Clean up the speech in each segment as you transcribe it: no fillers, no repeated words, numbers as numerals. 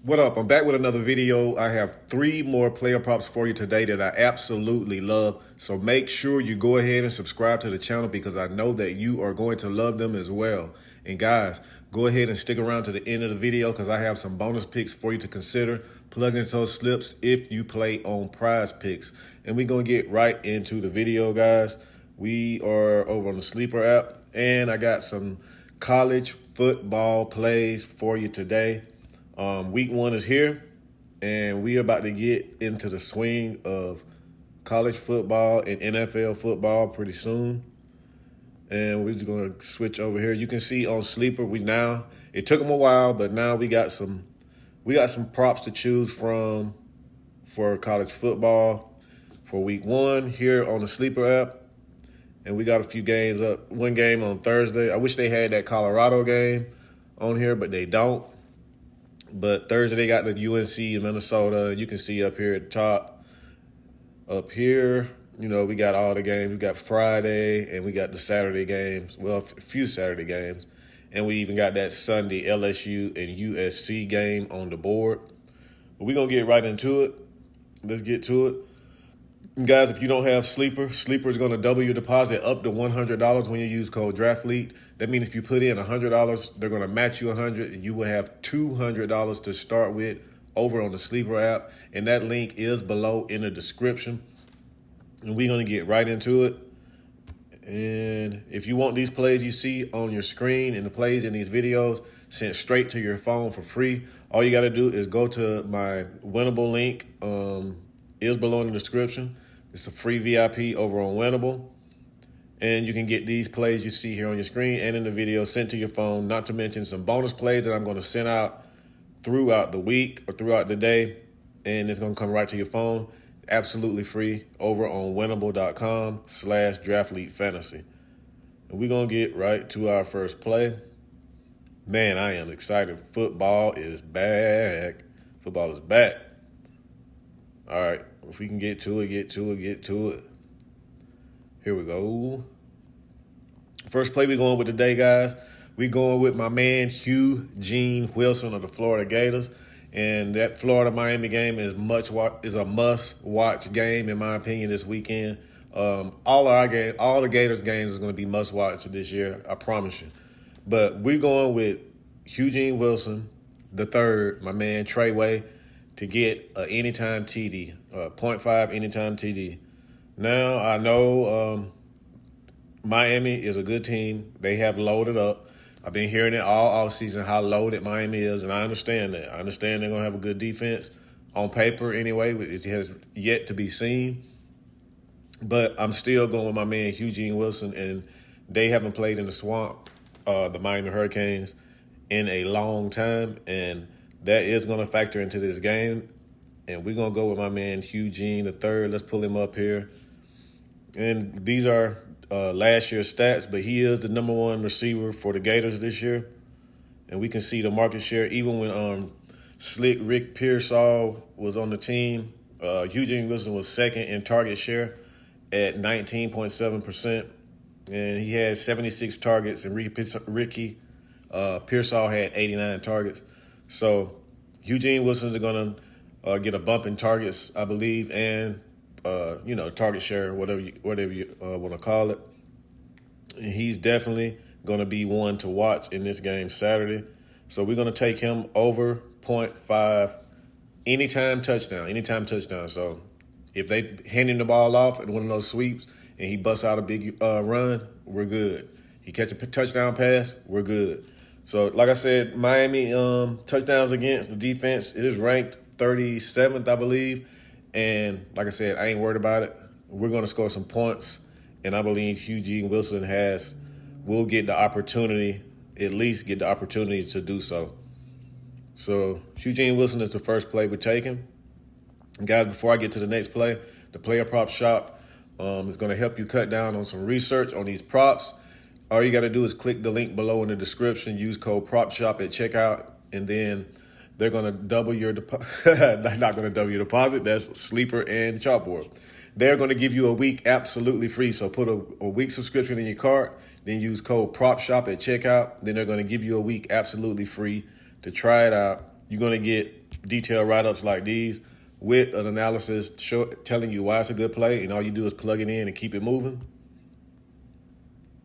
What up? I'm back with another video. I have 3 more player props for you today that I absolutely love. So make sure you go ahead and subscribe to the channel because I know that you are going to love them as well. And guys, go ahead and stick around to the end of the video because I have some bonus picks for you to consider plugging into those slips if you play on PrizePicks. And we're going to get right into the video, guys. We are over on the Sleeper app, and I got some college football plays for you today. Week 1 is here, and we are about to get into the swing of college football and NFL football pretty soon. And we're just going to switch over here. You can see on Sleeper, it took them a while, but now we got some props to choose from for college football for week 1 here on the Sleeper app. And we got a few games up. One game on Thursday. I wish they had that Colorado game on here, but they don't. But Thursday, they got the UNC in Minnesota. You can see up here at the top. Up here, we got all the games. We got Friday, and we got the Saturday games. Well, a few Saturday games. And we even got that Sunday LSU and USC game on the board. But we're going to get right into it. Let's get to it. And guys, if you don't have Sleeper, Sleeper is going to double your deposit up to $100 when you use code DRAFTLEAD. That means if you put in $100, they're going to match you $100, and you will have $200 to start with over on the Sleeper app. And that link is below in the description. And we're going to get right into it. And if you want these plays you see on your screen and the plays in these videos sent straight to your phone for free, all you got to do is go to my winnable link. Is below in the description. It's a free VIP over on Winnable. And you can get these plays you see here on your screen and in the video sent to your phone, not to mention some bonus plays that I'm going to send out throughout the week or throughout the day. And it's going to come right to your phone, absolutely free, over on winnable.com/draftleaguefantasy. And we're going to get right to our first play. Man, I am excited. Football is back. Football is back. All right, if we can get to it. Here we go. First play we're going with today, guys. We're going with my man Eugene Wilson of the Florida Gators. And that Florida-Miami game is a must-watch game, in my opinion, this weekend. All the Gators games are going to be must-watch this year, I promise you. But we're going with Eugene Wilson, the third, my man Treyway, to get an anytime TD, 0.5 anytime TD. Now, I know Miami is a good team. They have loaded up. I've been hearing it all offseason how loaded Miami is, and I understand that. I understand they're going to have a good defense on paper anyway. It has yet to be seen. But I'm still going with my man Eugene Wilson, and they haven't played in the swamp, the Miami Hurricanes, in a long time, and that is going to factor into this game. And we're going to go with my man Eugene the third. Let's pull him up here. And these are last year's stats, but he is the #1 receiver for the Gators this year. And we can see the market share. Even when Slick Rick Pearsall was on the team, Eugene Wilson was second in target share at 19.7%. And he had 76 targets, and Ricky Pearsall had 89 targets. So Eugene Wilson is going to get a bump in targets, I believe, and target share, whatever you want to call it. And he's definitely going to be one to watch in this game Saturday. So we're going to take him over 0.5 anytime touchdown. So if they hand him the ball off in one of those sweeps and he busts out a big run, we're good. He catch a touchdown pass, we're good. So, like I said, Miami touchdowns against the defense is ranked 37th, I believe. And like I said, I ain't worried about it. We're going to score some points, and I believe Eugene Wilson will get the opportunity, at least get the opportunity to do so. So, Eugene Wilson is the first play we're taking. And guys, before I get to the next play, the Player Prop Shop is going to help you cut down on some research on these props. All you got to do is click the link below in the description, use code PropShop at checkout, and then they're going to double your deposit. They're not going to double your deposit. That's Sleeper and CHALKBOARD. They're going to give you a week absolutely free. So put a week subscription in your cart, then use code PropShop at checkout. Then they're going to give you a week absolutely free to try it out. You're going to get detailed write-ups like these with an analysis telling you why it's a good play, and all you do is plug it in and keep it moving.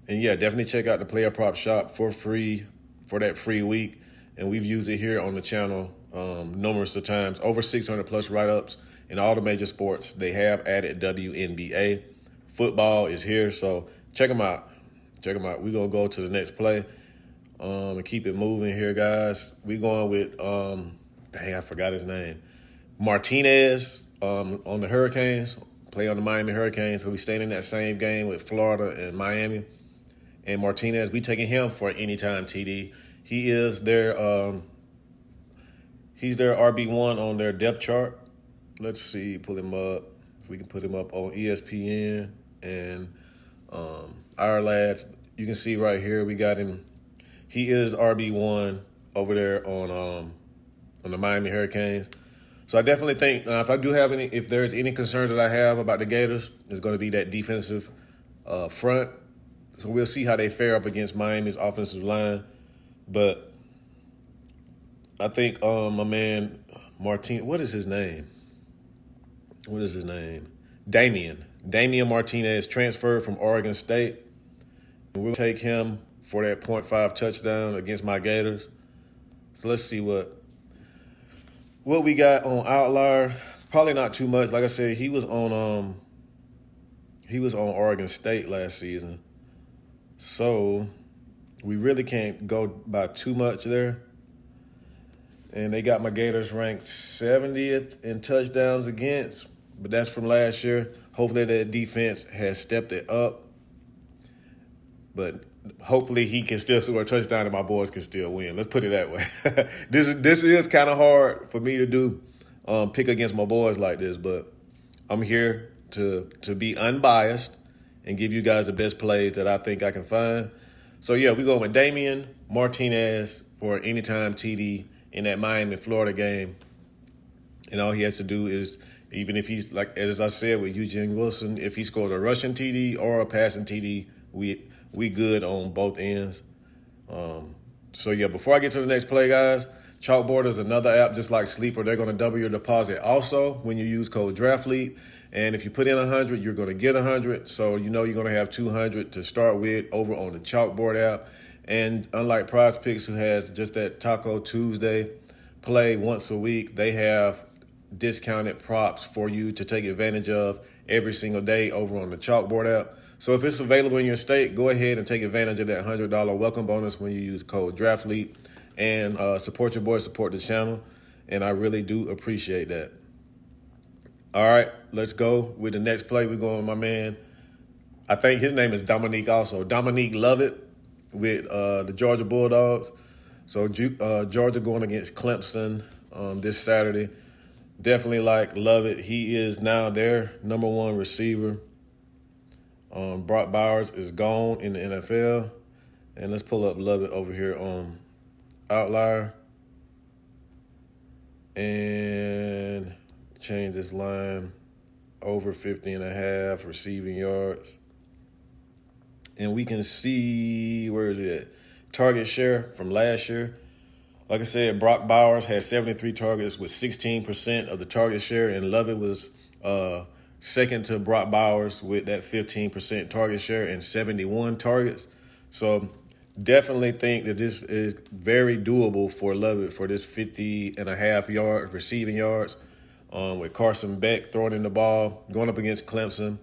And yeah, definitely check out the Player Prop Shop for free for that free week. And we've used it here on the channel numerous of times. Over 600 plus write-ups in all the major sports. They have added WNBA. Football is here, so check them out. Check them out. We're going to go to the next play and keep it moving here, guys. We're going with, dang, I forgot his name. Martinez on the Hurricanes. Play on the Miami Hurricanes. So we staying in that same game with Florida and Miami. And Martinez, we taking him for an anytime TD. He is their he's their RB1 on their depth chart. Let's see, pull him up. If we can put him up on ESPN and our lads. You can see right here we got him. He is RB1 over there on the Miami Hurricanes. So I definitely think if there's any concerns that I have about the Gators, it's going to be that defensive front. So we'll see how they fare up against Miami's offensive line. But I think my man Martin, what is his name? Damian Martinez transferred from Oregon State. And we'll take him for that 0.5 touchdown against my Gators. So let's see what we got on OUTLIER. Probably not too much. Like I said, he was on Oregon State last season. So we really can't go by too much there. And they got my Gators ranked 70th in touchdowns against, but that's from last year. Hopefully that defense has stepped it up. But hopefully he can still score a touchdown and my boys can still win. Let's put it that way. This is kind of hard for me to do, pick against my boys like this, but I'm here to be unbiased and give you guys the best plays that I think I can find. So, yeah, we're going with Damian Martinez for an anytime TD in that Miami-Florida game. And all he has to do is, even if he's, like as I said with Eugene Wilson, if he scores a rushing TD or a passing TD, we good on both ends. So, yeah, before I get to the next play, guys, CHALKBOARD is another app just like Sleeper. They're going to double your deposit also when you use code DRAFTLEAD. And if you put in 100, you're going to get 100. So you know you're going to have 200 to start with over on the CHALKBOARD app. And unlike PrizePicks, who has just that Taco Tuesday play once a week, they have discounted props for you to take advantage of every single day over on the CHALKBOARD app. So if it's available in your state, go ahead and take advantage of that $100 welcome bonus when you use code DRAFTLEAD. And support your boy, support the channel. And I really do appreciate that. All right, let's go with the next play. We're going with my man. I think his name is Dominique also. Dominique Lovett with the Georgia Bulldogs. So Georgia going against Clemson this Saturday. Definitely like Lovett. He is now their number one receiver. Brock Bowers is gone in the NFL. And let's pull up Lovett over here on OUTLIER. And change this line over 50.5 receiving yards. And we can see, where is it at? Target share from last year. Like I said, Brock Bowers had 73 targets with 16% of the target share, and Lovett was second to Brock Bowers with that 15% target share and 71 targets. So definitely think that this is very doable for Lovett for this 50.5 yard receiving yards. With Carson Beck throwing in the ball, going up against Clemson.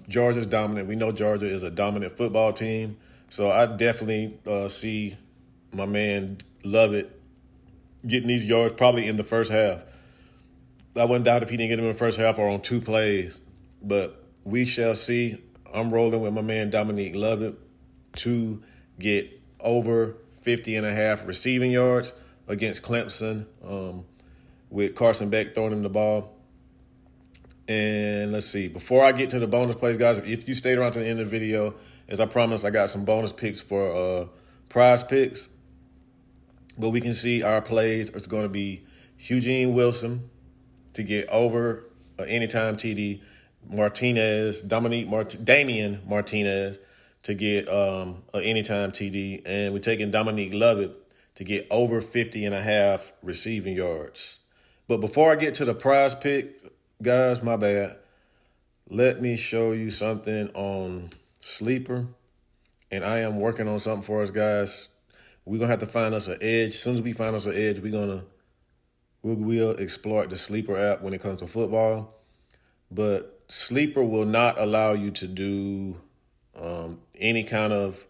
Georgia's dominant. We know Georgia is a dominant football team. So I definitely see my man Lovett getting these yards probably in the first half. I wouldn't doubt if he didn't get them in the first half or on two plays. But we shall see. I'm rolling with my man Dominique Lovett to get over 50.5 receiving yards against Clemson. With Carson Beck throwing him the ball. And let's see. Before I get to the bonus plays, guys, if you stayed around to the end of the video, as I promised, I got some bonus picks for PrizePicks. But we can see our plays. It's going to be Eugene Wilson to get over anytime TD. Damian Martinez to get an anytime TD. And we're taking Dominique Lovett to get over 50.5 receiving yards. But before I get to the prize pick, guys, my bad. Let me show you something on Sleeper. And I am working on something for us, guys. We're going to have to find us an edge. As soon as we find us an edge, we'll exploit the Sleeper app when it comes to football. But Sleeper will not allow you to do any kind of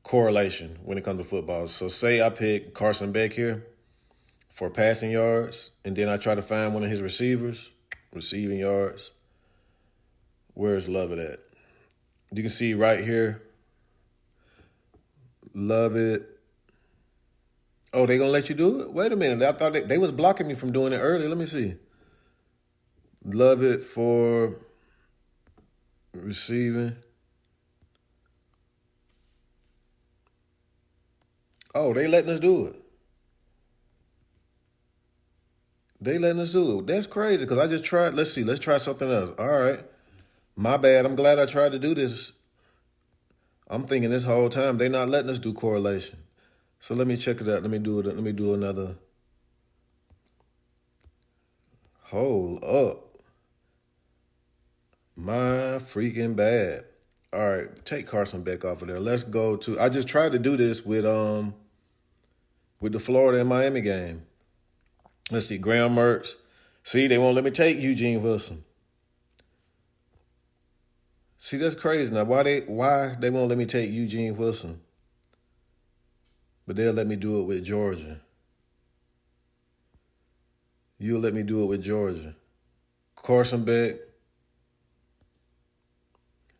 correlation when it comes to football. So say I pick Carson Beck here for passing yards, and then I try to find one of his receivers, receiving yards. Where's Lovett at? You can see right here, Lovett. Oh, they gonna let you do it? Wait a minute. I thought they was blocking me from doing it earlier. Let me see. Lovett for receiving. Oh, they letting us do it. They letting us do it. That's crazy because I just tried. Let's see. Let's try something else. All right. My bad. I'm glad I tried to do this. I'm thinking this whole time they not letting us do correlation. So let me check it out. Let me do it. Let me do another. Hold up. My freaking bad. All right, take Carson Beck off of there. Let's go to. I just tried to do this with the Florida and Miami game. Let's see, Graham Mertz. See, they won't let me take Eugene Wilson. See, that's crazy. Now, why they won't let me take Eugene Wilson? But they'll let me do it with Georgia. You'll let me do it with Georgia. Carson Beck.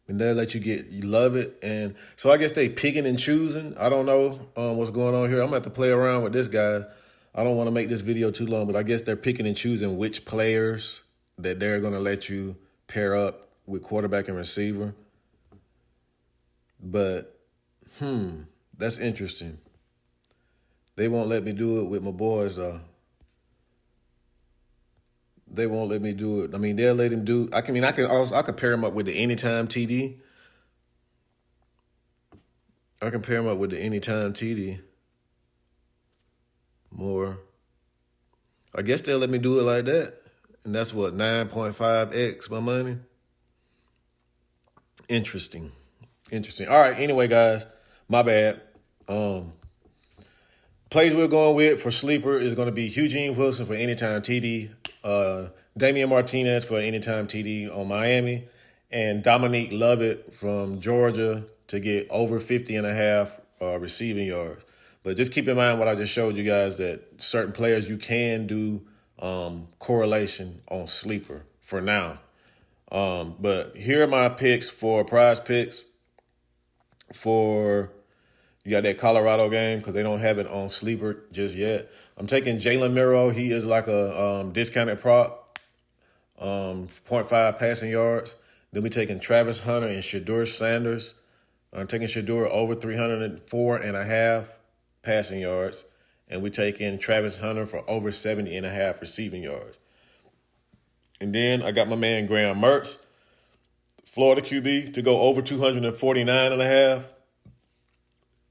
And they'll let you love it. And so I guess they picking and choosing. I don't know what's going on here. I'm going to have to play around with this, guys. I don't want to make this video too long, but I guess they're picking and choosing which players that they're going to let you pair up with quarterback and receiver. But, that's interesting. They won't let me do it with my boys, though. They won't let me do it. I mean, they'll let him do. I could pair him up with the anytime TD. I can pair him up with the anytime TD. More. I guess they'll let me do it like that. And that's what, 9.5x my money? Interesting. All right, anyway, guys, my bad. Plays we're going with for Sleeper is going to be Eugene Wilson for anytime TD, Damian Martinez for anytime TD on Miami, and Dominique Lovett from Georgia to get over 50.5 receiving yards. But just keep in mind what I just showed you guys, that certain players you can do correlation on Sleeper for now. But here are my picks for prize picks for... You got that Colorado game because they don't have it on Sleeper just yet. I'm taking Jalen Miro. He is like a discounted prop, 0.5 passing yards. Then we taking Travis Hunter and Shedeur Sanders. I'm taking Shedeur over 304.5 passing yards. And we taking Travis Hunter for over 70.5 receiving yards. And then I got my man Graham Mertz, Florida QB, to go over 249.5.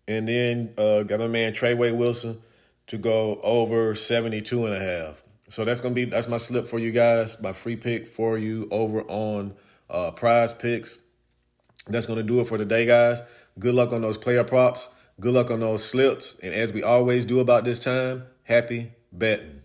And then got my man Treyway Wilson to go over 72.5. So that's my slip for you guys, my free pick for you over on Prize Picks. That's going to do it for today, guys. Good luck on those player props. Good luck on those slips. And as we always do about this time, happy betting.